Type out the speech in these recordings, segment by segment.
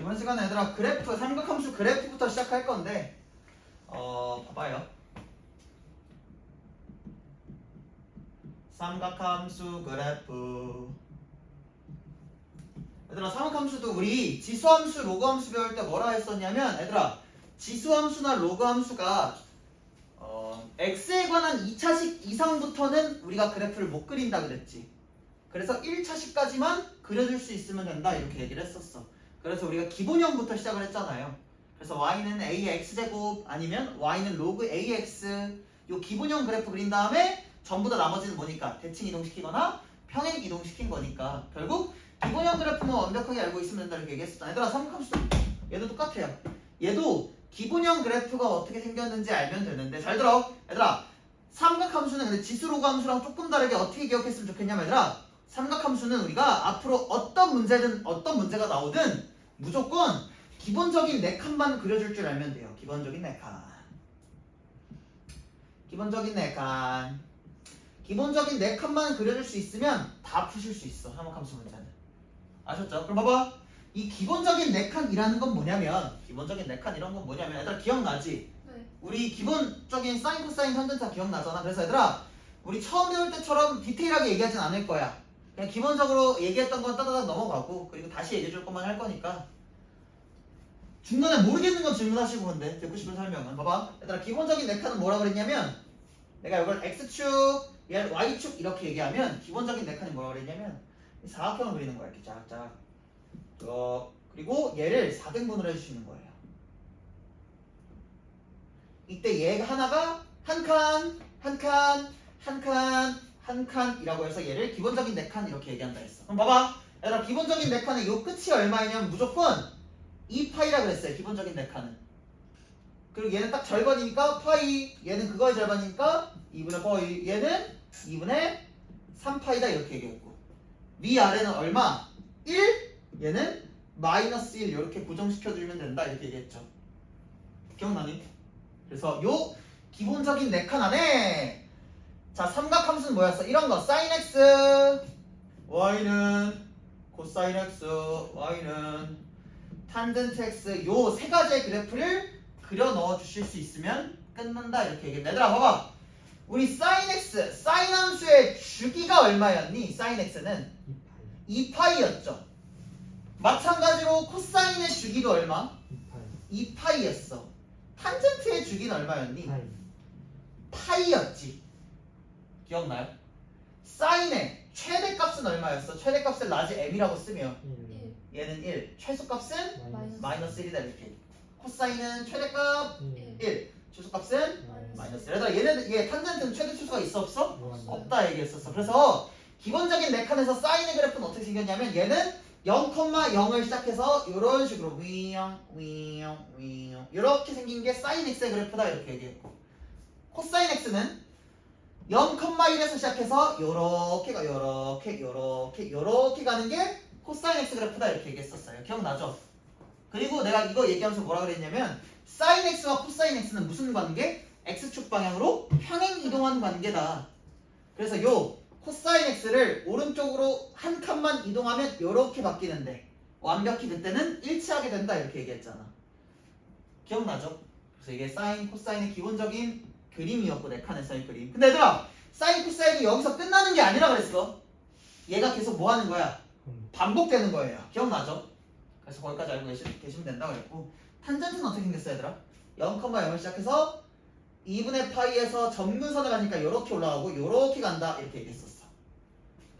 이번 시간에 얘들아 그래프, 삼각함수 그래프부터 시작할 건데 봐봐요. 삼각함수 그래프. 얘들아 삼각함수도 우리 지수함수, 로그함수 배울 때 뭐라 했었냐면 얘들아 지수함수나 로그함수가 x에 관한 2차식 이상부터는 우리가 그래프를 못 그린다 그랬지. 그래서 1차식까지만 그려줄 수 있으면 된다 이렇게 얘기를 했었어. 그래서 우리가 기본형부터 시작을 했잖아요. 그래서 y는 a의 x제곱 아니면 y는 로그 ax 요 기본형 그래프 그린 다음에 전부 다 나머지는 뭐니까 대칭 이동시키거나 평행 이동시킨 거니까 결국 기본형 그래프만 완벽하게 알고 있으면 된다 이렇게 얘기했었잖아. 얘들아 삼각함수 얘도 똑같아요. 얘도 기본형 그래프가 어떻게 생겼는지 알면 되는데 잘 들어 얘들아 삼각함수는 근데 지수 로그 함수랑 조금 다르게 어떻게 기억했으면 좋겠냐면 얘들아 삼각함수는 우리가 앞으로 어떤 문제가 나오든 무조건 기본적인 4칸만 그려줄 줄 알면 돼요. 기본적인 4칸. 기본적인 4칸. 기본적인 4칸만 그려줄 수 있으면 다 푸실 수 있어. 삼각함수 문제는. 아셨죠? 그럼 봐봐. 이 기본적인 4칸이라는 건 뭐냐면 기본적인 4칸 이런 건 뭐냐면 얘들아 기억나지? 네. 우리 기본적인 사인, 코사인, 탄젠트 다 기억나잖아. 그래서 얘들아 우리 처음 배울 때처럼 디테일하게 얘기하진 않을 거야. 그냥 기본적으로 얘기했던 건 따다닥 넘어가고 그리고 다시 얘기해 줄 것만 할 거니까 중간에 모르겠는 건 질문하시고 근데 듣고 싶은 설명은 봐봐 얘들아 기본적인 4칸은 뭐라 그랬냐면 내가 이걸 x축, 얘를 y축 이렇게 얘기하면 기본적인 4칸이 뭐라 그랬냐면 사각형을 그리는 거야 이렇게 쫙쫙 그리고 얘를 4등분으로 해주시는 거예요. 이때 얘가 하나가 한 칸, 한 칸, 한 칸, 한 칸이라고 해서 얘를 기본적인 4칸 이렇게 얘기한다 했어. 그럼 봐봐 얘들아 기본적인 4칸의 요 끝이 얼마냐면 무조건 2파이라 그랬어요. 기본적인 4칸은. 그리고 얘는 딱 절반이니까 파이, 얘는 그거의 절반이니까 2분의 파이, 얘는 2분의 3파이다 이렇게 얘기했고 위아래는 얼마? 1, 얘는 마이너스 1 이렇게 고정시켜주면 된다 이렇게 얘기했죠. 기억나니? 그래서 요 기본적인 4칸 안에 자 삼각함수는 뭐였어? 이런 거 sin x, y는 코사인 x, y는 탄젠트 x 요 세 가지의 그래프를 그려 넣어 주실 수 있으면 끝난다 이렇게 얘기해. 얘들아 봐봐. 우리 sin x, sin 함수의 주기가 얼마였니? sin x는 2파이였죠. 마찬가지로 코사인의 주기도 얼마? 2파이였어. 탄젠트의 주기는 얼마였니? 파이였지. 기억나요? 사인의 최대값은 얼마였어? 최대값을 라지 m이라고 쓰면 1. 얘는 1, 최소값은 마이너스. 1이다 이렇게. 코사인은 최대값 1, 최소값은 마이너스 1. 얘들아 얘 탄젠트는 최대 추수가 있어 없어? 없다 얘기했었어. 그래서 기본적인 4칸에서 사인의 그래프는 어떻게 생겼냐면 얘는 0,0을 시작해서 이런 식으로 위영 이렇게 생긴 게 사인 x의 그래프다 이렇게 얘기했고 코사인 x는 0,1에서 시작해서 요렇게가 요렇게 가는 게 코사인 x 그래프다 이렇게 얘기했었어요. 기억나죠? 그리고 내가 이거 얘기하면서 뭐라 그랬냐면 사인 x와 코사인 x는 무슨 관계? x축 방향으로 평행 이동하는 관계다. 그래서 요 코사인 x를 오른쪽으로 한 칸만 이동하면 요렇게 바뀌는데 완벽히 그때는 일치하게 된다 이렇게 얘기했잖아. 기억나죠? 그래서 이게 사인, 코사인의 기본적인 그림이었고 4칸에서의 그림. 근데 얘들아 사인, 코사인이 여기서 끝나는 게 아니라 그랬어. 얘가 계속 뭐 하는 거야? 반복되는 거예요. 기억나죠? 그래서 거기까지 알고 계시면 된다고 그랬고 탄젠트는 어떻게 생겼어 얘들아? 0,0을 시작해서 2분의 파이에서 점근선을 가니까 이렇게 올라가고 이렇게 간다 이렇게 얘기했었어.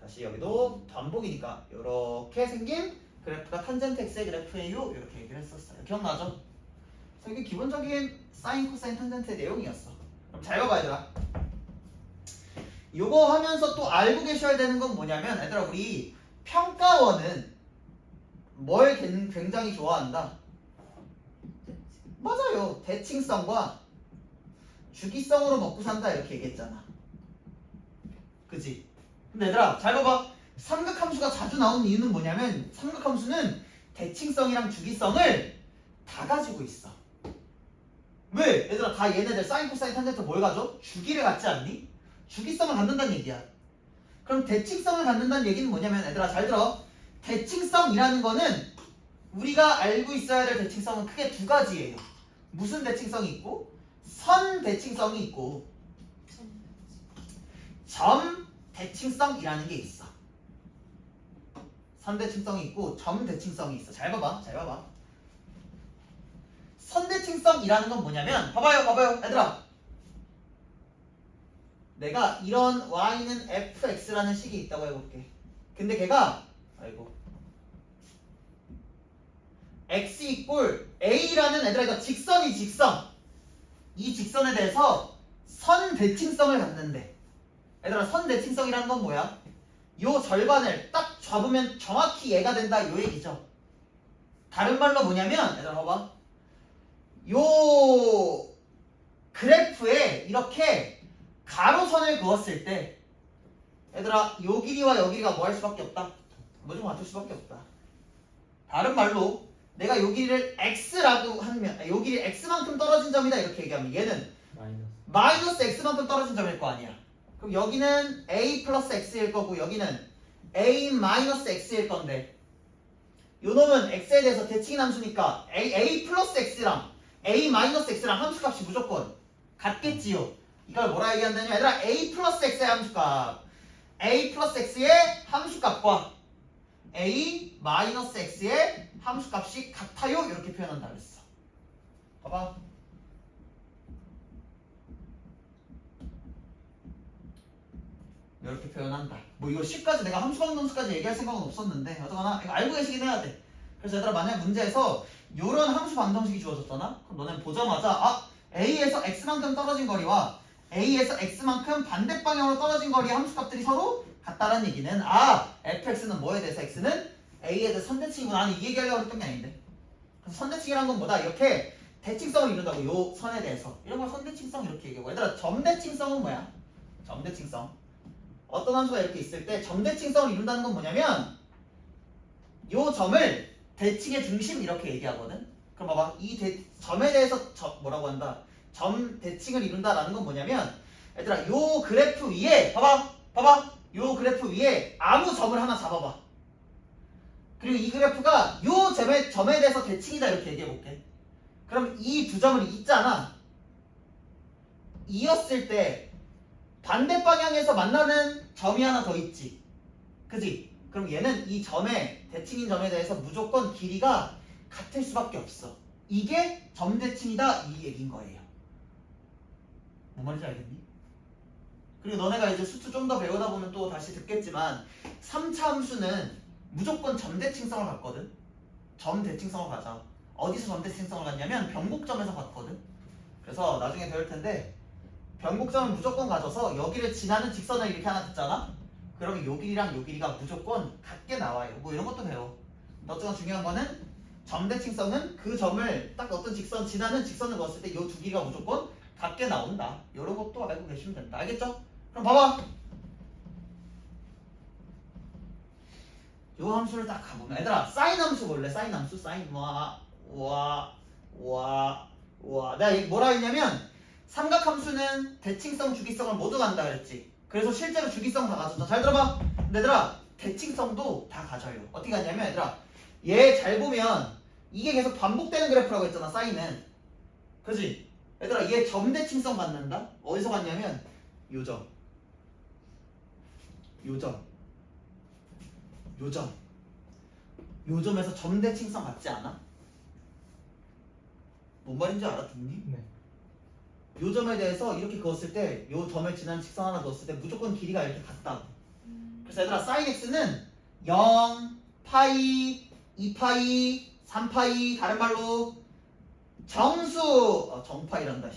다시 여기도 반복이니까 이렇게 생긴 그래프가 탄젠트 x의 그래프예요 이렇게 얘기를 했었어요. 기억나죠? 그래서 이게 기본적인 사인, 코사인, 탄젠트의 내용이었어. 그럼 잘 봐봐 얘들아. 요거 하면서 또 알고 계셔야 되는 건 뭐냐면 얘들아 우리 평가원은 뭘 굉장히 좋아한다? 맞아요. 대칭성과 주기성으로 먹고 산다 이렇게 얘기했잖아. 그치? 근데 얘들아 잘 봐봐. 삼각함수가 자주 나오는 이유는 뭐냐면 삼각함수는 대칭성이랑 주기성을 다 가지고 있어. 왜? 얘들아 다 얘네들 사인, 코사인, 탄젠트 뭘 가져? 주기를 갖지 않니? 주기성을 갖는다는 얘기야. 그럼 대칭성을 갖는다는 얘기는 뭐냐면 얘들아 잘 들어. 대칭성이라는 거는 우리가 알고 있어야 될 대칭성은 크게 두 가지예요. 무슨 대칭성이 있고 선 대칭성이 있고 점 대칭성이라는 게 있어. 선 대칭성이 있고 점 대칭성이 있어. 잘 봐봐. 잘 봐봐. 선 대칭성이라는 건 뭐냐면 봐봐요. 얘들아. 내가 이런 y는 fx라는 식이 있다고 해볼게. 근데 걔가 x 이꼴 a라는 애들아 이거 직선이 직선. 이 직선에 대해서 선 대칭성을 갖는데 얘들아 선 대칭성이라는 건 뭐야? 요 절반을 딱 잡으면 정확히 얘가 된다 요 얘기죠. 다른 말로 뭐냐면 얘들아 봐봐. 요 그래프에 이렇게 가로선을 그었을 때 얘들아 요 길이와 요 길이가 뭐 할 수밖에 없다? 무조건 같을 수밖에 없다. 다른 말로 내가 요 길이를 x라고 하면 요 길이 x만큼 떨어진 점이다 이렇게 얘기하면 얘는 마이너스 x만큼 떨어진 점일 거 아니야. 그럼 여기는 a 플러스 x일 거고 여기는 a 마이너스 x일 건데 요 놈은 x에 대해서 대칭인 함수니까 a 플러스 x랑 a 마이너스 x랑 함수값이 무조건 같겠지요. 이걸 뭐라 얘기한다냐 얘들아 a 플러스 x의 함수값 a 플러스 x의 함수값과 a 마이너스 x의 함수값이 같아요 이렇게 표현한다 그랬어. 봐봐. 이렇게 표현한다. 뭐 이거 10까지 내가 함수방정수까지 얘기할 생각은 없었는데 어떡하나 이거 알고 계시긴 해야 돼. 그래서 얘들아 만약 문제에서 요런 함수 방정식이 주어졌잖아? 그럼 너는 보자마자 A에서 X만큼 떨어진 거리와 A에서 X만큼 반대 방향으로 떨어진 거리의 함수값들이 서로 같다는 얘기는 fx는 뭐에 대해서 x는 a에 대해서 선대칭이구나. 나는 이 얘기하려고 했던 게 아닌데. 그래서 선대칭이란 건 뭐다? 이렇게 대칭성을 이룬다고 요 선에 대해서 이런 걸 선대칭성 이렇게 얘기하고 얘들아 점대칭성은 뭐야? 점대칭성 어떤 함수가 이렇게 있을 때 점대칭성을 이룬다는 건 뭐냐면 요 점을 대칭의 중심 이렇게 얘기하거든. 그럼 봐봐 이 점에 대해서 뭐라고 한다? 점 대칭을 이룬다라는 건 뭐냐면 얘들아 요 그래프 위에 봐봐 요 그래프 위에 아무 점을 하나 잡아봐. 그리고 이 그래프가 요 점에 대해서 대칭이다 이렇게 얘기해볼게. 그럼 이 두 점을 잇잖아. 이었을 때 반대 방향에서 만나는 점이 하나 더 있지. 그지? 그럼 얘는 이 점에 대칭인 점에 대해서 무조건 길이가 같을 수밖에 없어. 이게 점대칭이다 이 얘기인 거예요. 뭔 말인지 알겠니? 그리고 너네가 이제 수트 좀 더 배우다 보면 또 다시 듣겠지만 3차 함수는 무조건 점대칭성을 갖거든. 점대칭성을 가져. 어디서 점대칭성을 갖냐면 변곡점에서 갖거든. 그래서 나중에 배울 텐데 변곡점을 무조건 가져서 여기를 지나는 직선을 이렇게 하나 듣잖아? 그러면 요 길이랑 요 길이가 무조건 같게 나와요. 뭐 이런 것도 배워. 어쨌든 중요한 거는 점대칭성은 그 점을 딱 어떤 직선 지나는 직선을 그었을 때 요 두 길이가 무조건 같게 나온다. 이런 것도 알고 계시면 된다. 알겠죠? 그럼 봐봐. 요 함수를 딱 가보면 얘들아 사인 함수 볼래? 사인 함수 사인 내가 뭐라 했냐면 삼각함수는 대칭성 주기성을 모두 간다 그랬지. 그래서 실제로 주기성 다 가졌다. 잘 들어봐. 근데 얘들아 대칭성도 다 가져요. 어떻게 가냐면 얘들아 얘 잘 보면 이게 계속 반복되는 그래프라고 했잖아. 사인은 그지? 얘들아 얘 점대칭성 갖는다? 어디서 갖냐면 요점 요점에서 점대칭성 같지 않아? 뭔 말인지 알아듣니? 네. 요점에 대해서 이렇게 그었을 때 요 점을 지나는 직선 하나 그었을 때 무조건 길이가 이렇게 같다고. 그래서 얘들아 sin x는 0, 파이, 2파이, 3파이 다른 말로 정파이란다.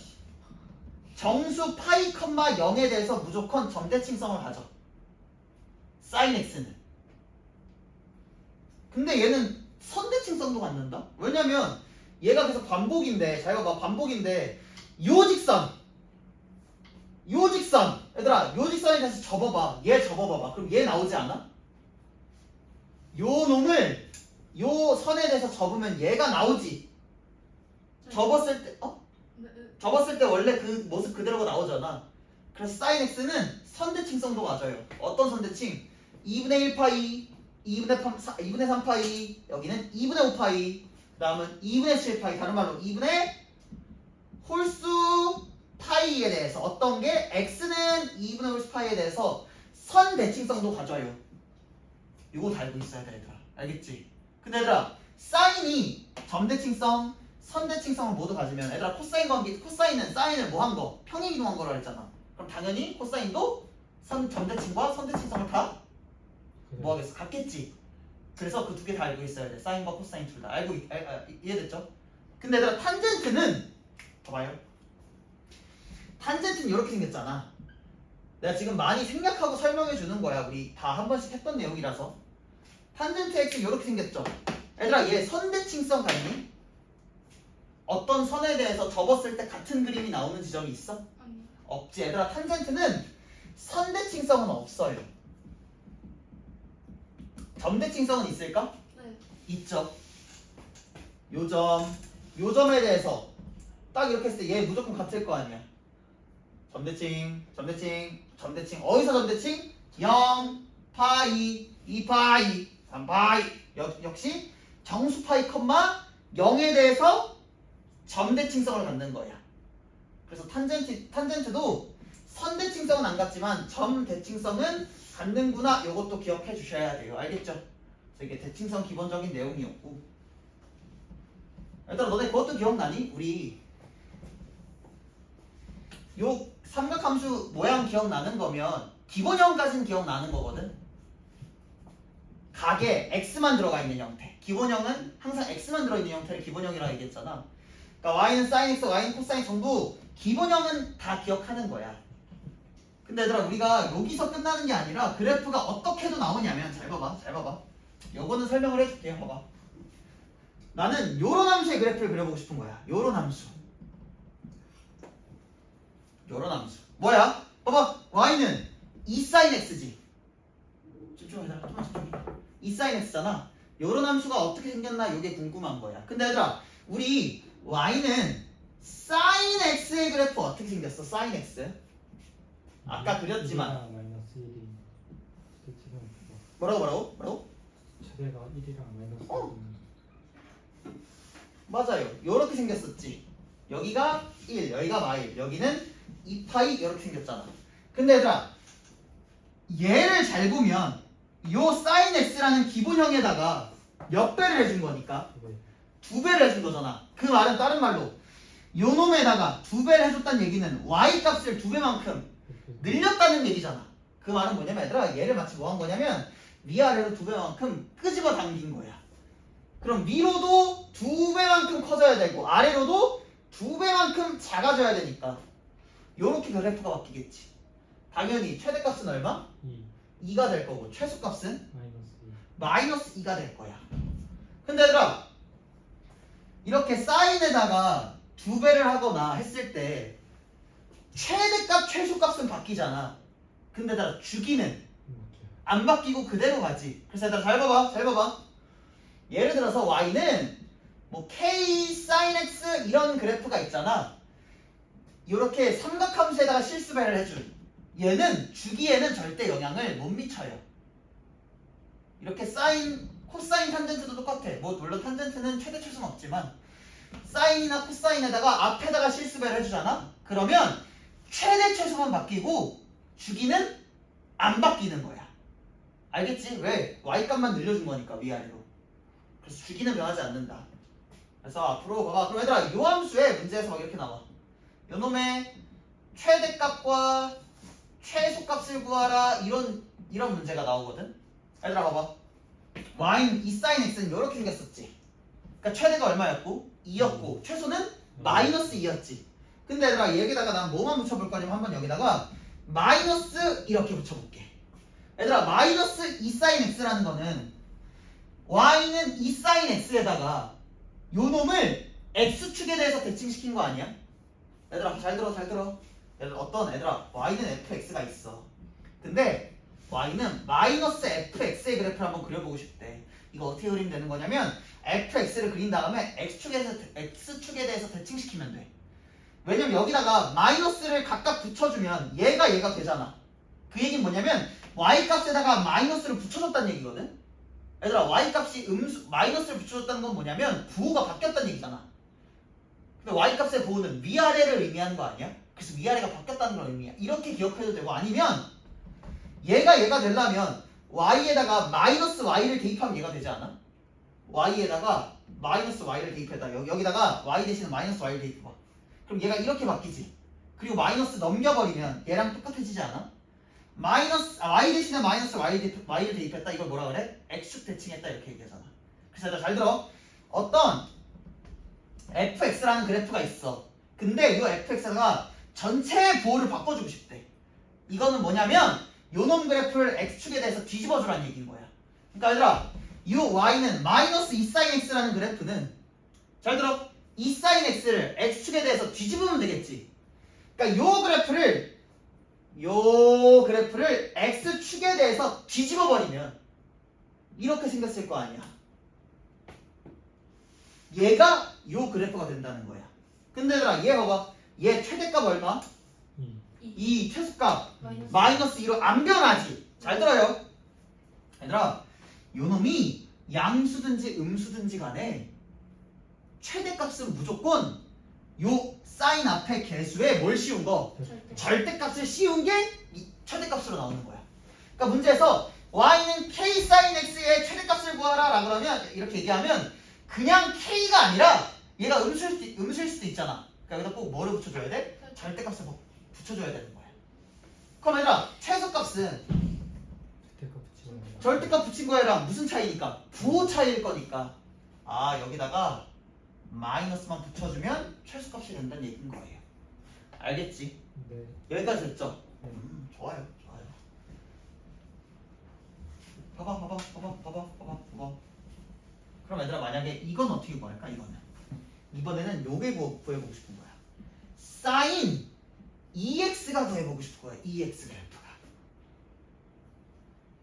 정수 파이, 0에 대해서 무조건 점대칭성을 가져. sin x는. 근데 얘는 선대칭성도 갖는다? 왜냐면 얘가 계속 반복인데 잘 봐봐 반복인데 요 직선 얘들아 요 직선에 다시 접어봐. 얘 접어봐봐. 그럼 얘 나오지 않아? 요 놈을 요 선에 대해서 접으면 얘가 나오지. 접었을 때 접었을 때 원래 그 모습 그대로가 나오잖아. 그래서 sin x는 선대칭성도 가져요. 어떤 선대칭? 2분의 1파이 2분의 3파이, 여기는 2분의 5파이, 그 다음은 2분의 7파이, 다른 말로 2분의 홀수 파이에 대해서 어떤 게 x는 2분의 홀수 파이에 대해서 선 대칭성도 가져요. 이거 다 알고 있어야 돼 얘들아. 알겠지? 근데 얘들아 사인이 점대칭성, 선대칭성을 모두 가지면 얘들아 코사인 관계, 코사인은 사인을 뭐 한 거? 평행이동한 거라 했잖아. 그럼 당연히 코사인도 점대칭과 선대칭성을 다 뭐 하겠어? 같겠지. 그래서 그 두 개 다 알고 있어야 돼. 사인과 코사인 둘 다 알고 이해됐죠? 근데 얘들아 탄젠트는 봐봐요. 탄젠트는 이렇게 생겼잖아. 내가 지금 많이 생략하고 설명해 주는 거야. 우리 다 한 번씩 했던 내용이라서. 탄젠트 x는 이렇게 생겼죠. 얘들아 얘 선대칭성 같니? 어떤 선에 대해서 접었을 때 같은 그림이 나오는 지점이 있어? 없지. 얘들아 탄젠트는 선대칭성은 없어요. 점대칭성은 있을까? 네. 있죠. 요점에 대해서 딱 이렇게 했을 때 얘 무조건 같을 거 아니야. 점대칭 어디서 점대칭? 0, 파이, 2파이, 3파이 역시 정수 파이 컴마 0에 대해서 점대칭성을 갖는 거야. 그래서 탄젠트도 선대칭성은 안 갖지만 점대칭성은 갖는구나. 요것도 기억해 주셔야 돼요. 알겠죠? 그래서 이게 대칭성 기본적인 내용이었고 얘들아 너네 그것도 기억나니? 우리 요 삼각함수 모양 기억나는 거면 기본형까지는 기억나는 거거든. 각에 x만 들어가 있는 형태. 기본형은 항상 x만 들어있는 형태를 기본형이라고 얘기했잖아. 그러니까 y는 sin x, y는 코사인 전부 기본형은 다 기억하는 거야. 근데 얘들아 우리가 여기서 끝나는 게 아니라 그래프가 어떻게도 나오냐면 잘 봐봐. 요거는 설명을 해줄게. 봐봐. 나는 요런 함수의 그래프를 그려보고 싶은 거야. 요런 함수. 뭐야? 봐봐. y는 2sin x지. 집중해. 좀만 집중해. 2sin x잖아. 요런 함수가 어떻게 생겼나 요게 궁금한 거야. 근데 얘들아 우리 y는 sin x의 그래프 어떻게 생겼어? sin x. 아까 그렸지만 마이너스 1이 뭐라고? 최대가 1이랑 마이너스 1이 맞아요. 요렇게 생겼었지. 여기가 1, 여기가 마일, 여기는 2파이 이렇게 생겼잖아. 근데 얘들아 얘를 잘 보면 요 sin x라는 기본형에다가 몇 배를 해준 거니까? 2배를 해준 거잖아. 그 말은 다른 말로 요 놈에다가 2배를 해줬다는 얘기는 y 값을 2배만큼 늘렸다는 얘기잖아. 그 말은 뭐냐면 얘들아 얘를 마치 뭐 한 거냐면 위아래로 2배만큼 끄집어 당긴 거야. 그럼 위로도 2배만큼 커져야 되고 아래로도 2배만큼 작아져야 되니까 요렇게 그래프가 바뀌겠지. 당연히 최대값은 얼마? 2가 될 거고 최소값은? 마이너스 2가 될 거야. 근데 얘들아 이렇게 사인에다가 2배를 하거나 했을 때 최대값 최소값은 바뀌잖아. 근데 얘들아 주기는 안 바뀌고 그대로 가지. 그래서 얘들아 잘 봐봐. 예를 들어서 y는 뭐 k sin x 이런 그래프가 있잖아. 이렇게 삼각함수에다가 실수배를 해준 얘는 주기에는 절대 영향을 못 미쳐요. 이렇게 사인, 코사인 탄젠트도 똑같아. 뭐 물론 탄젠트는 최대 최소는 없지만 사인이나 코사인에다가 앞에다가 실수배를 해주잖아. 그러면 최대 최소만 바뀌고 주기는 안 바뀌는 거야. 알겠지? 왜? y값만 늘려준 거니까 위아래로. 그래서 주기는 변하지 않는다. 그래서 앞으로 봐봐. 그럼 얘들아 요 함수에 문제에서 막 이렇게 나와. 요 놈의 최대값과 최소값을 구하라 이런 문제가 나오거든. 얘들아 봐봐. y는 2sin x는 이렇게 생겼었지. 그러니까 최대가 얼마였고? 2였고 최소는 마이너스 2였지. 근데 얘들아 여기다가 난 뭐만 붙여볼 거냐면 한번 여기다가 마이너스 이렇게 붙여볼게. 얘들아 마이너스 2sin x라는 거는 y는 2sin x에다가 요 놈을 x축에 대해서 대칭시킨 거 아니야? 얘들아 잘 들어. 얘들아 y는 fx가 있어. 근데 y는 마이너스 fx의 그래프를 한번 그려보고 싶대. 이거 어떻게 그리면 되는 거냐면 fx를 그린 다음에 x축에 대해서 대칭시키면 돼. 왜냐면 여기다가 마이너스를 각각 붙여주면 얘가 되잖아. 그 얘기는 뭐냐면 y 값에다가 마이너스를 붙여줬다는 얘기거든. 얘들아 y값이 마이너스를 붙여줬다는 건 뭐냐면 부호가 바뀌었다는 얘기잖아. 근데 y값의 부호는 위아래를 의미하는 거 아니야? 그래서 위아래가 바뀌었다는 걸 의미야. 이렇게 기억해도 되고 아니면 얘가 되려면 y에다가 마이너스 y를 대입하면 얘가 되지 않아? y에다가 마이너스 y를 대입했다. 여기다가 y 대신에 마이너스 y를 대입해봐. 그럼 얘가 이렇게 바뀌지. 그리고 마이너스 넘겨버리면 얘랑 똑같아지지 않아? y 대신에 마이너스 y를 대입했다. 이걸 뭐라 그래? x축 대칭했다 이렇게 얘기하잖아. 그래서 얘들아 잘 들어. 어떤 fx라는 그래프가 있어. 근데 이 fx가 전체 부호를 바꿔주고 싶대. 이거는 뭐냐면 요놈 그래프를 x축에 대해서 뒤집어주라는 얘기인 거야. 그러니까 얘들아 이 y는 마이너스 2sin x라는 그래프는 잘 들어 2sin x를 x축에 대해서 뒤집으면 되겠지. 그러니까 요 그래프를 x축에 대해서 뒤집어버리면 이렇게 생겼을 거 아니야. 얘가 요 그래프가 된다는 거야. 근데 얘들아 얘 봐봐. 얘 최대값 얼마? 2 최소값 마이너스 2로 안 변하지. 잘 들어요. 얘들아 요놈이 양수든지 음수든지 간에 최대값은 무조건 요 사인 앞에 개수에 뭘 씌운 거? 절대값을 씌운 게 이 최대값으로 나오는 거야. 그러니까 문제에서 y는 k sin x의 최대값을 구하라 라고 그러면 이렇게 얘기하면 그냥 k가 아니라 얘가 음수일 수도 있잖아. 그러니까 여기다 꼭 뭐를 붙여줘야 돼? 절대값을 붙여줘야 되는 거야. 그럼 얘들아 최소값은 절대값 붙인 거랑 무슨 차이니까? 부호 차이일 거니까 여기다가 마이너스만 붙여주면 최소값이 된다는 얘기인 거예요. 알겠지? 네. 여기까지 됐죠? 네. 좋아요. 봐봐. 그럼 얘들아 만약에 이건 어떻게 구할까? 이번에는 요게 구해보고 싶은 거야. sin EX가 구해보고 싶은 거야. EX 그래프가.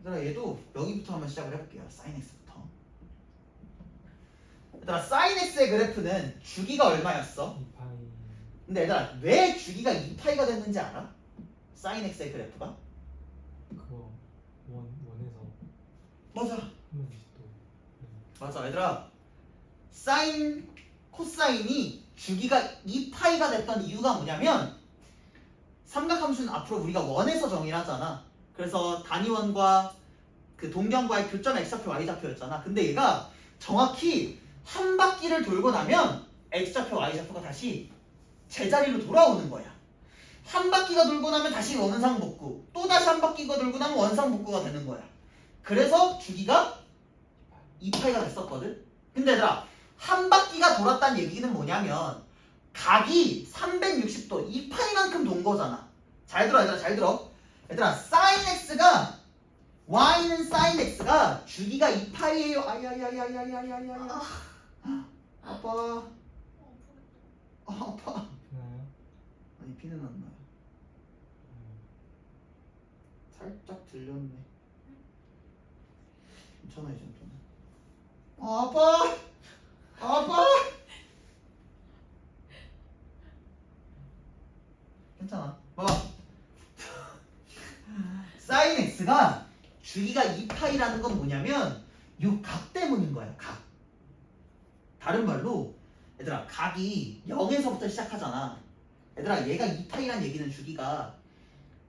얘들아 얘도 여기부터 한번 시작을 해볼게요. sin X부터. 얘들아 sin X의 그래프는 주기가 얼마였어? 2파이. 근데 얘들아 왜 주기가 2파이가 됐는지 알아? sin X의 그래프가? 그거 원에서 맞아. 한번 또. 맞아 얘들아 사인 코사인이 주기가 2파이가 됐던 이유가 뭐냐면 삼각함수는 앞으로 우리가 원에서 정의를 하잖아. 그래서 단위원과 그 동경과의 교점 x좌표 y좌표였잖아. 근데 얘가 정확히 한 바퀴를 돌고 나면 x좌표 y좌표가 다시 제자리로 돌아오는 거야. 한 바퀴가 돌고 나면 다시 원상복구, 또 다시 한 바퀴가 돌고 나면 원상복구가 되는 거야. 그래서 주기가 2파이가 됐었거든. 근데 얘들아 한 바퀴가 돌았다는 얘기는 뭐냐면 각이 360도 2파이만큼 돈 거잖아. 잘 들어 얘들아 잘 들어. 얘들아 sin x가 y는 sin x가 주기가 2파이예요. 아야야야야야야야야. 아빠. 아빠. 나요? 아니 피는 안 나요. 살짝 들렸네. 괜찮아 이 정도는. 아빠. 괜찮아. 봐봐. sin x가 주기가 2파이라는 건 뭐냐면 요 각 때문인 거야. 각. 다른 말로 얘들아 각이 0에서부터 시작하잖아. 얘들아 얘가 2파이란 얘기는 주기가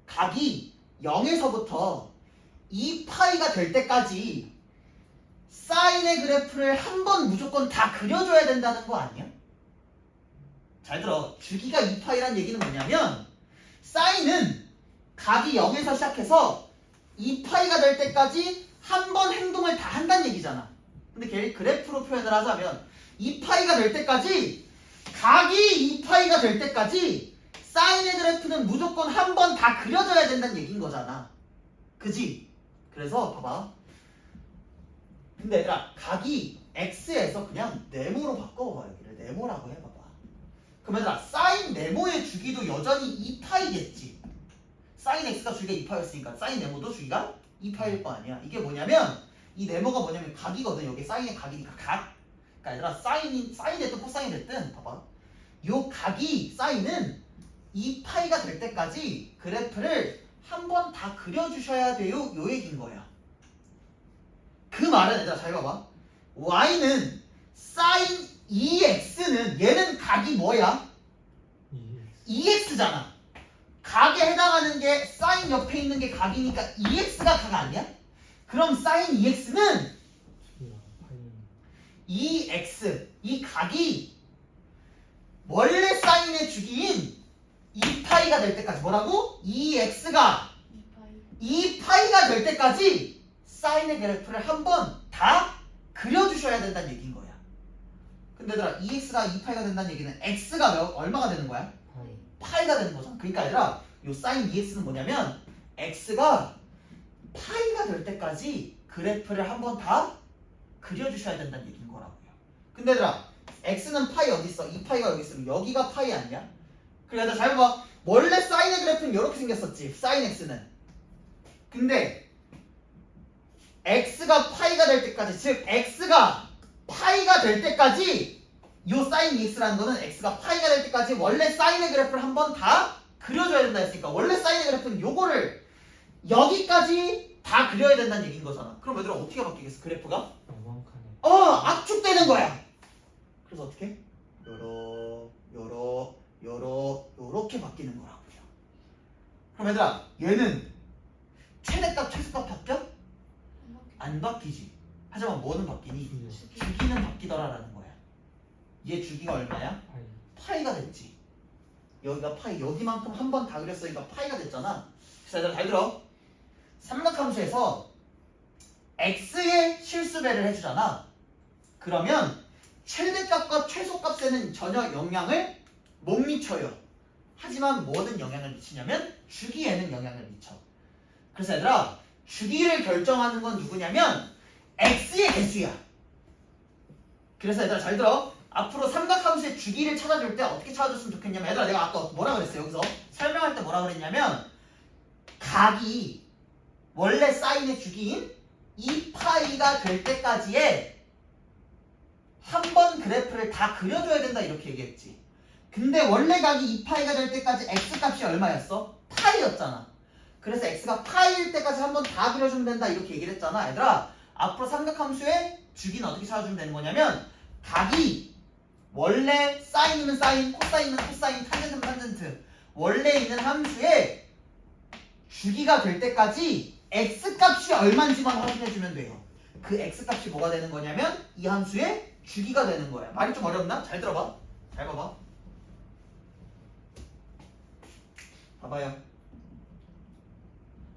각이 0에서부터 2파이가 될 때까지 사인의 그래프를 한 번 무조건 다 그려줘야 된다는 거 아니야? 잘 들어. 주기가 2파이란 얘기는 뭐냐면 사인은 각이 0에서 시작해서 2파이가 될 때까지 한 번 행동을 다 한다는 얘기잖아. 근데 걔 그래프로 표현을 하자면 2파이가 될 때까지 각이 2파이가 될 때까지 사인의 그래프는 무조건 한 번 다 그려져야 된다는 얘기인 거잖아. 그지? 그래서 봐봐. 근데 얘들아 각이 x에서 그냥 네모로 바꿔봐. 여기를 네모라고 해봐봐. 그럼 얘들아 사인 네모의 주기도 여전히 2파이겠지. 사인 x가 주기가 2파이였으니까 사인 네모도 주기가 2파이일 거 아니야. 이게 뭐냐면 이 네모가 뭐냐면 각이거든. 여기 사인의 각이니까 각. 그러니까 얘들아 사인이 됐든 코사인이 됐든 봐봐. 요 각이 사인은 2파이가 될 때까지 그래프를 한 번 다 그려주셔야 돼요. 요 얘기인 거야. 그 말은 얘들아 잘 봐봐. y는 sin 2x는 얘는 각이 뭐야? EX 2x잖아. 각에 해당하는 게 sin 옆에 있는 게 각이니까 2x가 각 아니야? 그럼 sin 2x는 주기가 파이는 2x 이 각이 원래 사인의 주기인 2파이가 될 때까지 뭐라고? 2x가 2파이가 될 때까지 사인의 그래프를 한 번 다 그려주셔야 된다는 얘기인 거야. 근데 얘들아 2x가 2파이가 된다는 얘기는 x가 얼마가 되는 거야? 파이 파이가 되는 거잖아. 그러니까 얘들아 요 사인 2x는 뭐냐면 x가 파이가 될 때까지 그래프를 한 번 다 그려주셔야 된다는 얘기인 거라고요. 근데 얘들아 x는 파이 어디 있어? 2파이가 여기 있으면 여기가 파이 아니야? 그래 얘들아 잘 봐봐. 원래 사인의 그래프는 이렇게 생겼었지. 사인 x는. 근데 x가 파이가 될 때까지 즉 x가 파이가 될 때까지 요 사인 2x라는 거는 x가 파이가 될 때까지 원래 사인의 그래프를 한 번 다 그려줘야 된다 했으니까 원래 사인의 그래프는 요거를 여기까지 다 그려야 된다는 얘기인 거잖아. 그럼 얘들아 어떻게 바뀌겠어? 그래프가? 완벽하네. 압축되는 거야. 그래서 어떻게? 요렇게 바뀌는 거라고요. 그럼 얘들아 얘는 최대값 최소값 바뀌어? 안 바뀌지. 하지만 뭐는 바뀌니? 주기는 바뀌더라라는 거야. 얘 주기가 얼마야? 파이 파이가 됐지. 여기가 파이 여기만큼 한 번 다 그렸으니까 파이가 됐잖아. 그래서 얘들아 잘 들어. 삼각함수에서 x의 실수배를 해주잖아. 그러면 최대값과 최소값에는 전혀 영향을 못 미쳐요. 하지만 뭐든 영향을 미치냐면 주기에는 영향을 미쳐. 그래서 얘들아 주기를 결정하는 건 누구냐면 x의 개수야. 그래서 얘들아 잘 들어. 앞으로 삼각함수의 주기를 찾아줄 때 어떻게 찾아줬으면 좋겠냐면 얘들아 내가 아까 뭐라 그랬어? 여기서 설명할 때 뭐라 그랬냐면 각이 원래 사인의 주기인 2파이가 될 때까지의 한 번 그래프를 다 그려줘야 된다 이렇게 얘기했지. 근데 원래 각이 2파이가 될 때까지 x값이 얼마였어? 파이였잖아. 그래서 x가 파이일 때까지 한 번 다 그려주면 된다 이렇게 얘기를 했잖아. 얘들아 앞으로 삼각함수의 주기는 어떻게 찾아주면 되는 거냐면 각이 원래 사인이면 사인, 코사인이면 코사인, 탄젠트면 탄젠트 원래 있는 함수의 주기가 될 때까지 x값이 얼마인지만 확인해주면 돼요. 그 x값이 뭐가 되는 거냐면 이 함수의 주기가 되는 거야. 말이 좀 어렵나? 잘 들어봐. 잘 봐봐. 봐봐요.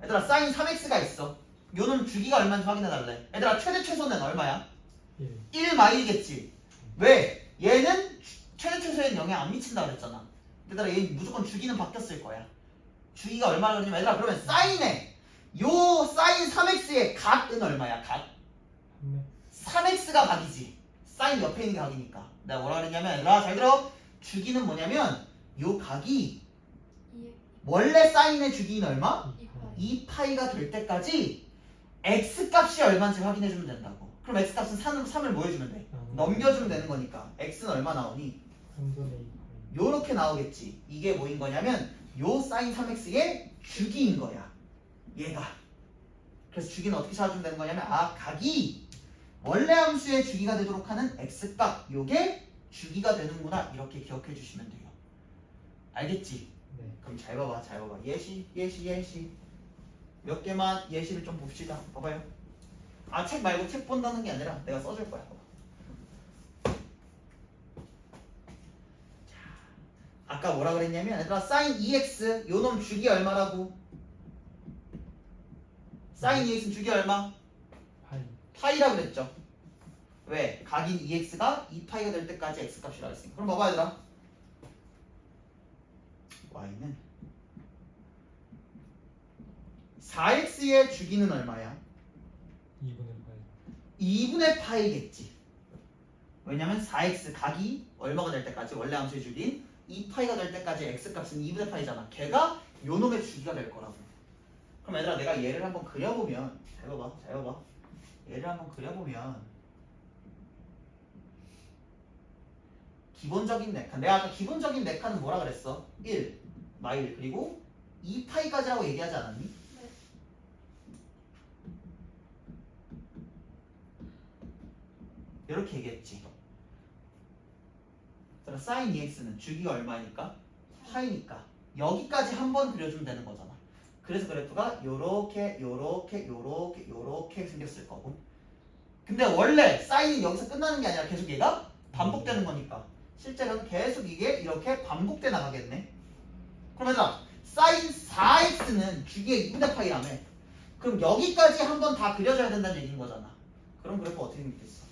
얘들아 사인 3x가 있어. 요놈 주기가 얼마인지 확인해달래. 얘들아 최대 최소는 얼마야? 1 마일이겠지. 왜? 얘는 최대 최소에는 영향 안 미친다 그랬잖아. 얘들아 얘 무조건 주기는 바뀌었을 거야. 주기가 얼마나 그러냐면 얘들아 그러면 사인에 요 사인 3x의 각은 얼마야? 각 3x가 각이지. 사인 옆에 있는 게 각이니까. 내가 뭐라 그랬냐면 얘들아 잘 들어. 주기는 뭐냐면 요 각이 원래 사인의 주기는 얼마? 2파이가 될 때까지 x값이 얼마인지 확인해주면 된다고. 그럼 x값은 3을 뭐 해주면 돼? 넘겨주면 되는 거니까 x는 얼마 나오니? 3분의 2파이 요렇게 나오겠지. 이게 뭐인 거냐면 요 사인 3x의 주기인 거야. 얘가. 그래서 주기는 어떻게 찾아주면 되는 거냐면 각이 원래 함수의 주기가 되도록 하는 x값 요게 주기가 되는구나 이렇게 기억해 주시면 돼요. 알겠지? 네. 그럼 잘 봐봐. 잘 봐봐. 예시 몇 개만 예시를 좀 봅시다. 봐봐요. 책 말고 책 본다는 게 아니라 내가 써줄 거야. 봐봐. 자, 아까 뭐라 그랬냐면 얘들아 sin 2x 요놈 주기 얼마라고? sin 2x는 주기 얼마? 파이 파이라 그랬죠. 왜? 각인 2x가 2파이가 될 때까지 x값이라 했으니까. 그럼 봐봐 얘들아. y는 4x의 주기는 얼마야? 2분의 파이 2분의 파이겠지. 왜냐면 4x 각이 얼마가 될 때까지 원래 함수의 주기인 2파이가 될 때까지 x값은 2분의 파이잖아. 걔가 요놈의 주기가 될 거라고. 그럼 얘들아 내가 얘를 한번 그려보면 잘 봐봐. 얘를 한번 그려보면 기본적인 네칸. 내가 아까 기본적인 네칸은 뭐라 그랬어? 1, 마일 그리고 2파이까지라고 얘기하지 않았니? 이렇게 얘기했지. 그럼 sin EX는 주기가 얼마니까? 파이니까 여기까지 한 번 그려주면 되는 거잖아. 그래서 그래프가 요렇게 요렇게 요렇게 요렇게 생겼을 거고. 근데 원래 사인이 여기서 끝나는 게 아니라 계속 얘가 반복되는 거니까 실제로는 계속 이게 이렇게 반복돼 나가겠네. 그럼 얘들아 사인 4x는 주기의 2분의 파이라며. 그럼 여기까지 한 번 다 그려줘야 된다는 얘기인 거잖아. 그럼 그래프 어떻게 생겼겠어?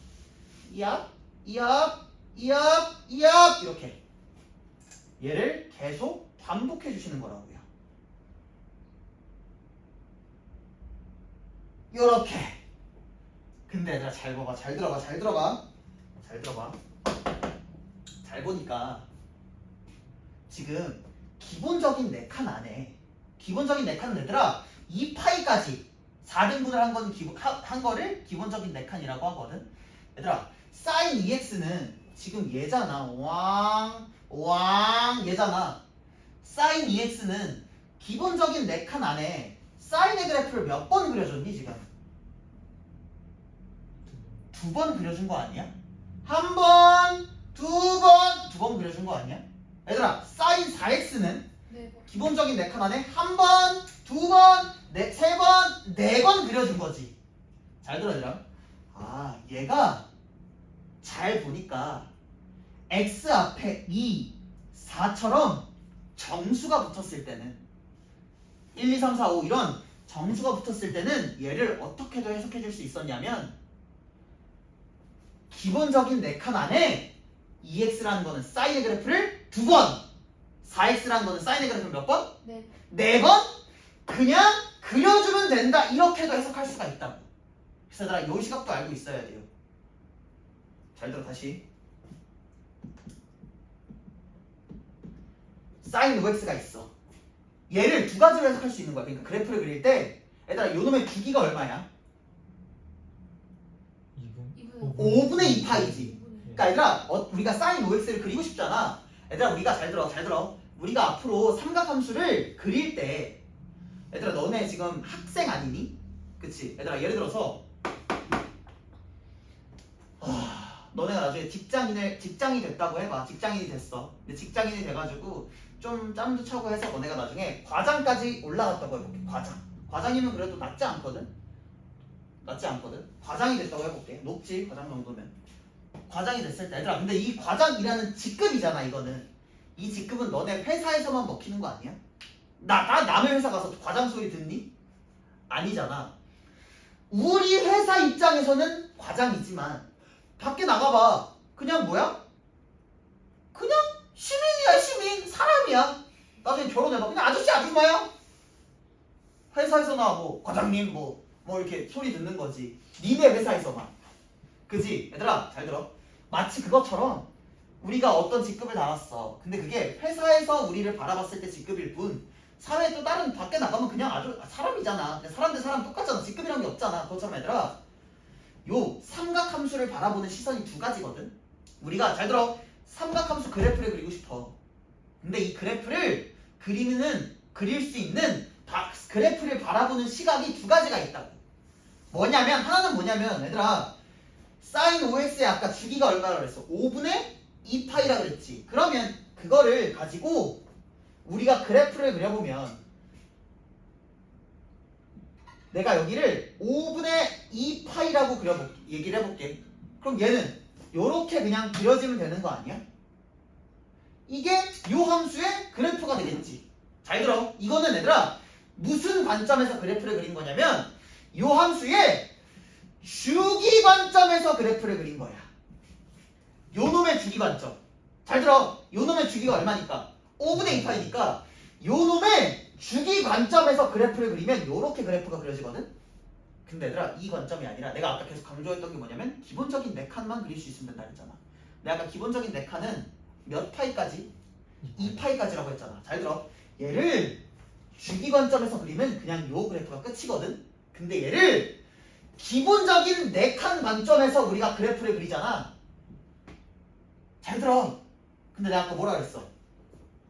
이압 이압 이압 이압 이렇게 얘를 계속 반복해 주시는 거라고요. 요렇게. 근데 얘들아 잘 봐봐. 잘 들어봐. 잘 들어봐. 잘 들어봐. 잘 보니까 지금 기본적인 4칸 안에 기본적인 4칸은 얘들아 2파이까지 4등분을 한 거를 기본적인 4칸이라고 하거든. 얘들아 sin EX는 지금 얘잖아. 왕 얘잖아. sin EX는 기본적인 4칸 안에 사인의 그래프를 몇 번 그려줬니 지금? 2번 그려준 거 아니야? 한 번, 두 번 그려준 거 아니야? 얘들아 sin 4x는 기본적인 4칸 안에 한 번, 두 번, 세 번, 4번 그려준 거지. 잘 들어 얘들아. 아 얘가 잘 보니까 x 앞에 2, 4처럼 정수가 붙었을 때는 1, 2, 3, 4, 5 이런 정수가 붙었을 때는 얘를 어떻게도 해석해 줄 수 있었냐면 기본적인 4칸 안에 2x라는 거는 사인의 그래프를 2번, 4x라는 거는 사인의 그래프를 몇 번? 4번? 그냥 그려주면 된다. 이렇게도 해석할 수가 있다고. 그래서 얘들아 요 시각도 알고 있어야 돼요. 잘 들어 다시. 사인 5x가 있어. 얘를 두 가지로 해석할 수 있는 거야. 그러니까 그래프를 그릴 때 얘들아 요놈의 주기가 얼마야? 2분? 5분의 2파이지. 그러니까 얘들아 우리가 사인 5x를 그리고 싶잖아. 얘들아 우리가 잘 들어. 우리가 앞으로 삼각함수를 그릴 때 얘들아 너네 지금 학생 아니니? 그치? 얘들아 예를 들어서 너네가 나중에 직장이 됐다고 해봐. 직장인이 됐어. 근데 직장인이 돼가지고 좀 짬도 차고 해서 너네가 나중에 과장까지 올라갔다고 해볼게. 과장이면 그래도 낮지 않거든? 과장이 됐다고 해볼게. 높지 과장 정도면. 과장이 됐을 때 얘들아 근데 이 과장이라는 직급이잖아. 이거는 이 직급은 너네 회사에서만 먹히는 거 아니야? 나 남의 회사 가서 과장 소리 듣니? 아니잖아. 우리 회사 입장에서는 과장이지만 밖에 나가봐. 그냥 뭐야? 그냥 시민이야. 시민. 사람이야. 나중에 결혼해봐. 그냥 아저씨 아줌마야. 회사에서나 뭐 과장님 뭐 이렇게 소리 듣는 거지. 니네 회사에서만. 그지? 얘들아 잘 들어. 마치 그것처럼 우리가 어떤 직급을 나왔어. 근데 그게 회사에서 우리를 바라봤을 때 직급일 뿐 사회에 또 다른 밖에 나가면 그냥 아주 사람이잖아. 사람 대 사람 똑같잖아. 직급이란 게 없잖아. 그것처럼 얘들아 요 삼각함수를 바라보는 시선이 두 가지거든. 우리가 잘 들어. 삼각함수 그래프를 그리고 싶어. 근데 이 그래프를 그릴 수 있는 그래프를 바라보는 시각이 두 가지가 있다고. 하나는 뭐냐면 얘들아 sin 5x의 아까 주기가 얼마라고 그랬어? 5분의 2파이라고 그랬지. 그러면 그거를 가지고 우리가 그래프를 그려보면 내가 여기를 5분의 2파이라고 얘기를 해볼게. 그럼 얘는 요렇게 그냥 그려지면 되는 거 아니야? 이게 요 함수의 그래프가 되겠지. 잘 들어. 이거는 얘들아 무슨 관점에서 그래프를 그린 거냐면 요 함수의 주기 관점에서 그래프를 그린 거야. 요놈의 주기 관점. 잘 들어. 요놈의 주기가 얼마니까? 5분의 2파이니까 요놈의 주기 관점에서 그래프를 그리면 요렇게 그래프가 그려지거든? 근데 얘들아 이 관점이 아니라 내가 아까 계속 강조했던 게 뭐냐면 기본적인 4칸만 그릴 수 있으면 된다 했잖아. 내가 아까 기본적인 4칸은 몇 파이까지? 2파이까지라고 했잖아. 잘 들어. 얘를 주기 관점에서 그리면 그냥 요 그래프가 끝이거든? 근데 얘를 기본적인 4칸 관점에서 우리가 그래프를 그리잖아. 잘 들어. 근데 내가 아까 뭐라 그랬어?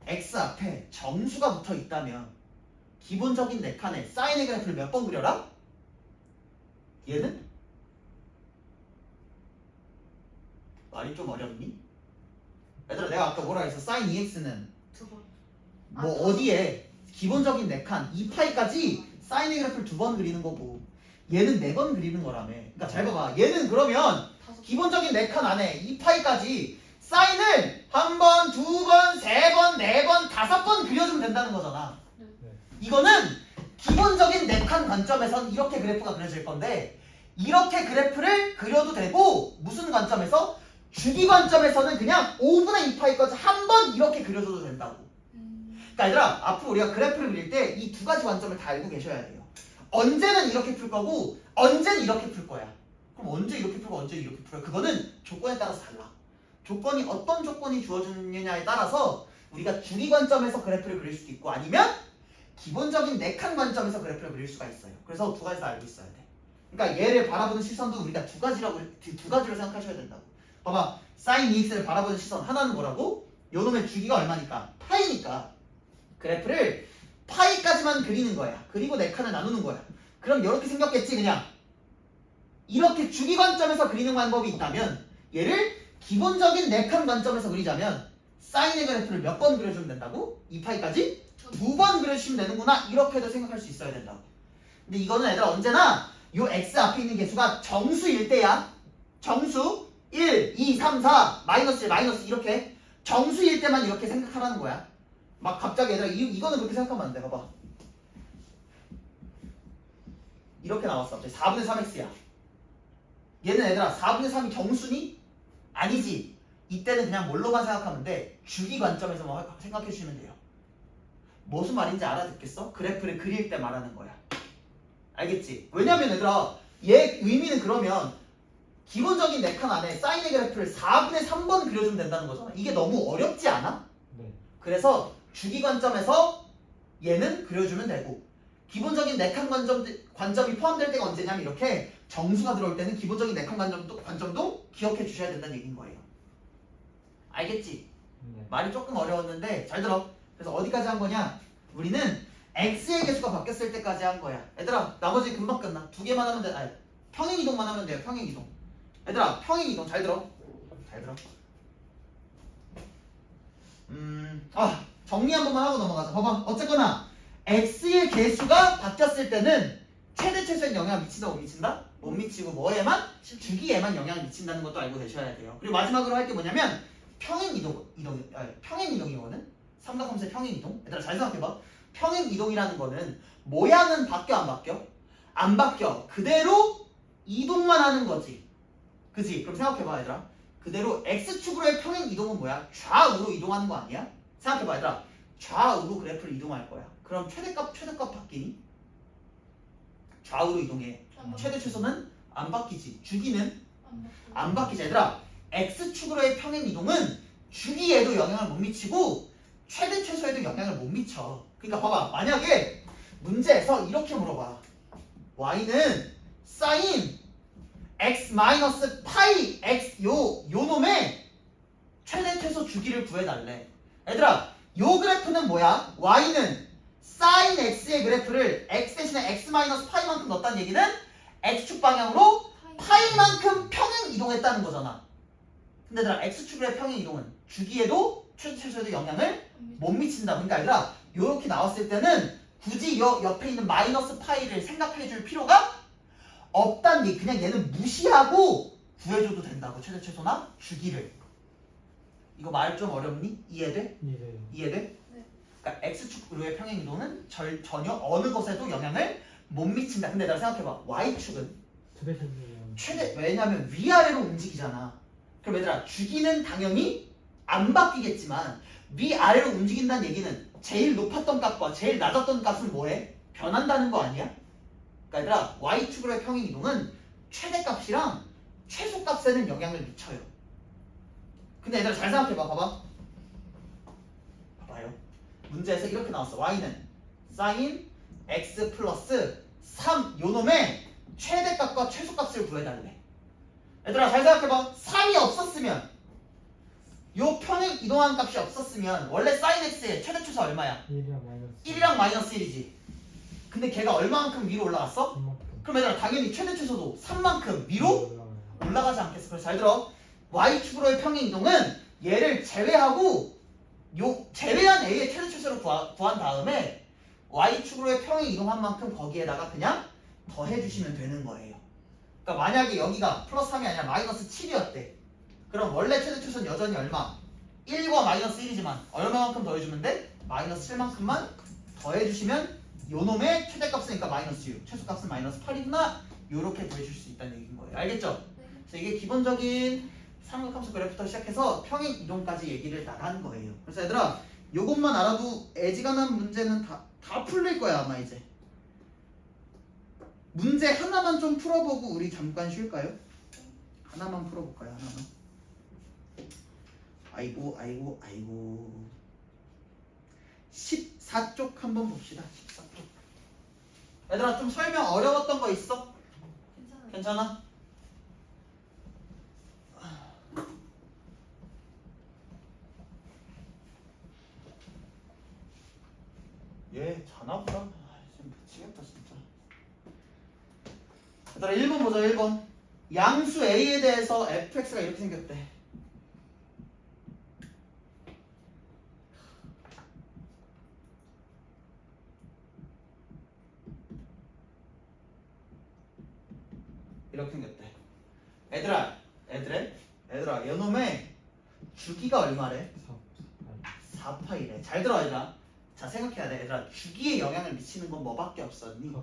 x 앞에 정수가 붙어 있다면 기본적인 4칸에 사인의 그래프를 몇 번 그려라? 얘는 말이 좀 어렵니? 얘들아 내가 아까 뭐라 했어? sin 2x는 두번 뭐 어디에 기본적인 4칸 2파이까지 사인의 그래프를 2번 그리는 거고 얘는 4번 그리는 거라며. 그러니까 잘 봐봐. 얘는 그러면 기본적인 4칸 안에 2파이까지 사인을 1번, 2번, 3번, 4번, 5번 그려주면 된다는 거잖아. 네. 이거는 기본적인 4칸 관점에선 이렇게 그래프가 그려질 건데 이렇게 그래프를 그려도 되고 무슨 관점에서? 주기 관점에서는 그냥 5분의 2파이까지 한 번 이렇게 그려줘도 된다고. 그러니까 얘들아 앞으로 우리가 그래프를 그릴 때 이 두 가지 관점을 다 알고 계셔야 돼요. 언제는 이렇게 풀 거고 언제는 이렇게 풀 거야. 그럼 언제 이렇게 풀고 언제 이렇게 풀어요? 그거는 조건에 따라서 달라. 조건이 어떤 조건이 주어지느냐에 따라서 우리가 주기 관점에서 그래프를 그릴 수도 있고 아니면 기본적인 4칸 관점에서 그래프를 그릴 수가 있어요. 그래서 두 가지 다 알고 있어야 돼. 그러니까 얘를 바라보는 시선도 우리가 두 가지로 생각하셔야 된다고. 봐봐. sin 2x를 바라보는 시선 하나는 뭐라고? 요놈의 주기가 얼마니까? 파이니까 그래프를 파이까지만 그리는 거야. 그리고 4칸을 나누는 거야. 그럼 이렇게 생겼겠지 그냥. 이렇게 주기 관점에서 그리는 방법이 있다면 얘를 기본적인 4칸 관점에서 그리자면 사인의 그래프를 몇 번 그려주면 된다고? 2파이까지? 2번 그려주시면 되는구나. 이렇게도 생각할 수 있어야 된다고. 근데 이거는 얘들아 언제나 요 x 앞에 있는 개수가 정수일 때야. 정수 1, 2, 3, 4, 마이너스 1, 마이너스 이렇게 정수일 때만 이렇게 생각하라는 거야. 막 갑자기 얘들아 이거는 그렇게 생각하면 안 돼. 봐봐. 이렇게 나왔어. 4분의 3x야. 얘는 얘들아 4분의 3이 정수니? 아니지. 이때는 그냥 뭘로만 생각하면 돼. 주기 관점에서만 생각해 주시면 돼요. 무슨 말인지 알아듣겠어? 그래프를 그릴 때 말하는 거야. 알겠지? 왜냐면 얘들아 얘 의미는 그러면 기본적인 4칸 안에 사인의 그래프를 4분의 3번 그려주면 된다는 거잖아. 이게 너무 어렵지 않아? 네. 그래서 주기 관점에서 얘는 그려주면 되고 기본적인 4칸 관점이 포함될 때가 언제냐면 이렇게 정수가 들어올 때는 기본적인 4칸 관점도 기억해 주셔야 된다는 얘기인 거예요. 알겠지? 네. 말이 조금 어려웠는데 잘 들어. 그래서 어디까지 한 거냐? 우리는 x의 개수가 바뀌었을 때까지 한 거야. 얘들아 나머지 금방 끝나. 2개만 하면 돼. 아니, 평행 이동만 하면 돼요. 평행 이동. 얘들아 평행 이동 잘 들어. 잘 들어. 정리 한 번만 하고 넘어가자. 봐봐. 어쨌거나 x의 개수가 바뀌었을 때는 최대 최소의 영향을 미친다 못 미친다? 못 미치고 뭐에만? 주기에만 영향을 미친다는 것도 알고 계셔야 돼요. 그리고 마지막으로 할 게 뭐냐면 평행 이동이거든. 삼각함수의 평행 이동. 얘들아 잘 생각해봐. 평행 이동이라는 거는 모양은 바뀌어 안 바뀌어? 안 바뀌어. 그대로 이동만 하는 거지. 그치? 그럼 생각해봐 얘들아. 그대로 x축으로의 평행 이동은 뭐야? 좌우로 이동하는 거 아니야? 생각해봐 얘들아. 좌우로 그래프를 이동할 거야. 그럼 최대값 바뀌니? 좌우로 이동해. 최대 최소는 안 바뀌지. 주기는 안 바뀌지. 얘들아 x축으로의 평행 이동은 주기에도 영향을 못 미치고 최대 최소에도 영향을 못 미쳐. 그러니까 봐봐. 만약에 문제에서 이렇게 물어봐. y는 sin x 마이너스 파이 x 요 놈의 최대 최소 주기를 구해달래. 얘들아 요 그래프는 뭐야? y는 sin x의 그래프를 x 대신에 x 마이너스 파이만큼 넣었다는 얘기는 x축 방향으로 파이만큼 평행 이동했다는 거잖아. 근데 얘들아 x축의 평행 이동은 주기에도 최대 최소에도 영향을 못 미친다. 그러니까 얘들아 요렇게 나왔을 때는 굳이 요 옆에 있는 마이너스 파이를 생각해 줄 필요가 없단 얘기. 그냥 얘는 무시하고 구해줘도 된다고. 최대 최소나 주기를. 이거 말 좀 어렵니? 이해돼? 이해돼요. 이해돼? 네. 그러니까 x축으로의 평행 이동은 전혀 어느 것에도 영향을 못 미친다. 근데 내가 생각해봐. y축은 최대 최소예요. 최대 왜냐면 위아래로 움직이잖아. 그럼 얘들아 주기는 당연히 안 바뀌겠지만 위아래로 움직인다는 얘기는 제일 높았던 값과 제일 낮았던 값은 뭐해? 변한다는 거 아니야? 그러니까 얘들아 y축으로의 평행 이동은 최대값이랑 최소값에는 영향을 미쳐요. 근데 얘들아 잘 생각해봐. 봐봐요. 문제에서 이렇게 나왔어. y는 sin x 플러스 3 요놈의 최대값과 최소값을 구해달래. 얘들아 잘 생각해봐. 3이 없었으면 요 평행 이동한 값이 없었으면 원래 sin x의 최대 최소 얼마야? 1이랑 마이너스 1이랑 마이너스 1이지. 근데 걔가 얼마만큼 위로 올라갔어? 3만큼 그럼 얘들아 당연히 최대 최소도 3만큼 위로 올라가지 않겠어. 그래서 잘 들어. y축으로의 평행 이동은 얘를 제외하고 제외한 a의 최대 추세로 구한 다음에 y축으로의 평행 이동한 만큼 거기에다가 그냥 더해주시면 되는 거예요. 그러니까 만약에 여기가 플러스 3이 아니라 마이너스 7이었대. 그럼 원래 최대 추세는 여전히 얼마? 1과 마이너스 1이지만 얼마만큼 더해주면 돼? 마이너스 7만큼만 더해주시면 요놈의 최대값이니까 마이너스 6, 최소값은 마이너스 8이구나. 요렇게 더해줄 수 있다는 얘기인 거예요. 알겠죠? 그래서 이게 기본적인 삼각함수 그래프부터 시작해서 평행 이동까지 얘기를 나간 거예요. 그래서 얘들아 요것만 알아도 애지간한 문제는 다 풀릴 거야 아마 이제. 문제 하나만 좀 풀어보고 우리 잠깐 쉴까요? 하나만 풀어볼까요? 하나만. 아이고 14쪽 한번 봅시다. 14쪽. 얘들아 좀 설명 어려웠던 거 있어? 괜찮아? 얘 자나보다? 지금 미치겠다 진짜. 얘들아 1번 보자. 1번 양수 A에 대해서 fx가 이렇게 생겼대. 이렇게 생겼대. 얘들아 얘놈의 주기가 얼마래? 4파이래. 잘 들어 얘들아. 자 생각해야 돼. 얘들아 주기에 영향을 미치는 건 뭐밖에 없었니?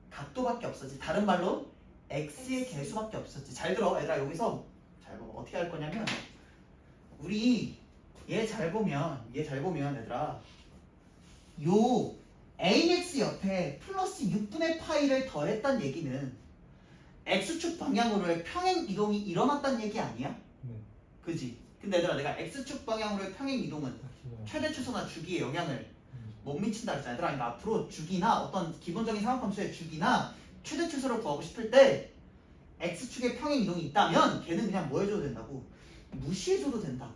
각도밖에 없었지. 다른 말로 x의 개수밖에 없었지. 잘 들어 얘들아. 여기서 잘 봐. 어떻게 할 거냐면 우리 얘 잘 보면 얘들아 요 ax 옆에 플러스 6분의 파이를 더했단 얘기는 x축 방향으로의 평행 이동이 일어났단 얘기 아니야? 네. 그지? 근데 얘들아 내가 x축 방향으로의 평행 이동은 최대 추소나 주기에 영향을 못 미친다 그랬잖아. 얘들아 그러니까 앞으로 주기나 어떤 기본적인 삼각함수의 주기나 최대 추소를 구하고 싶을 때 x축의 평행 이동이 있다면 걔는 그냥 뭐 해줘도 된다고? 무시해줘도 된다고.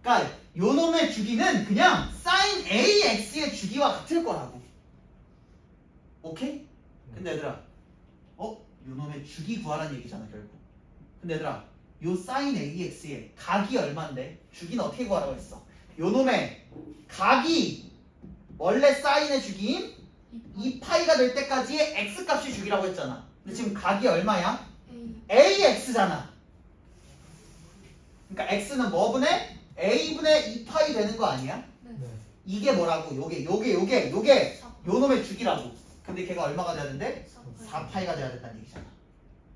그러니까 요놈의 주기는 그냥 sin AX의 주기와 같을 거라고. 오케이? 근데 얘들아 요놈의 주기 구하라는 얘기잖아 결국. 근데 얘들아 요 sin AX의 각이 얼만데? 주기는 어떻게 구하라고 했어? 요놈의 각이 원래 sin의 주기인 2파이가 될 때까지의 x값이 주기라고 했잖아. 근데 지금 각이 얼마야? AX잖아. 그러니까 x는 뭐분의? a분의 2파이 되는 거 아니야? 네. 이게 뭐라고? 요게 요놈의 주기라고. 근데 걔가 얼마가 돼야 된대? 4파이가 돼야 된다는 얘기잖아.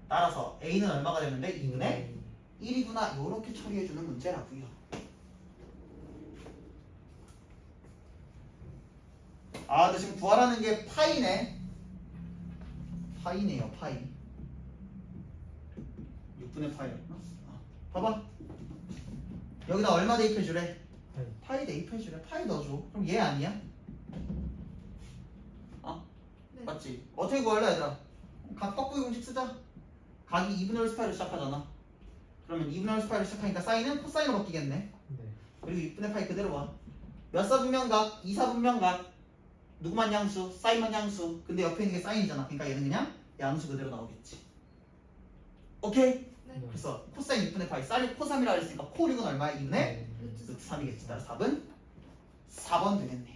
따라서 a는 얼마가 되는데? 2분의 1이구나. 요렇게 처리해주는 문제라고요. 아 근데 지금 구하라는 게 파이네. 파이네요 파이. 6분의 파이였나? 봐봐 여기다 얼마 대입해주래? 파이 대입해주래. 파이 넣어줘. 그럼 얘 아니야? 네. 맞지? 어떻게 구할래 얘들아? 각 꺾기 공식 쓰자. 각이 2분의 1 스파이로 시작하잖아. 그러면 2분의 1 스파이로 시작하니까 사인은 코사인으로 바뀌겠네. 네. 그리고 6분의 파이 그대로 와. 몇 사분면각? 2사분면각. 누구만 양수? 사인만 양수. 근데 옆에 있는 게 사인이잖아. 그러니까 얘는 그냥 양수 그대로 나오겠지. 오케이? 네. 그래서 코사인 6분의 파이 쌀이 코3이라 그랬으니까 코6은 얼마야? 2분의 루트 3이겠지. 따라서 답은 4번 되겠네.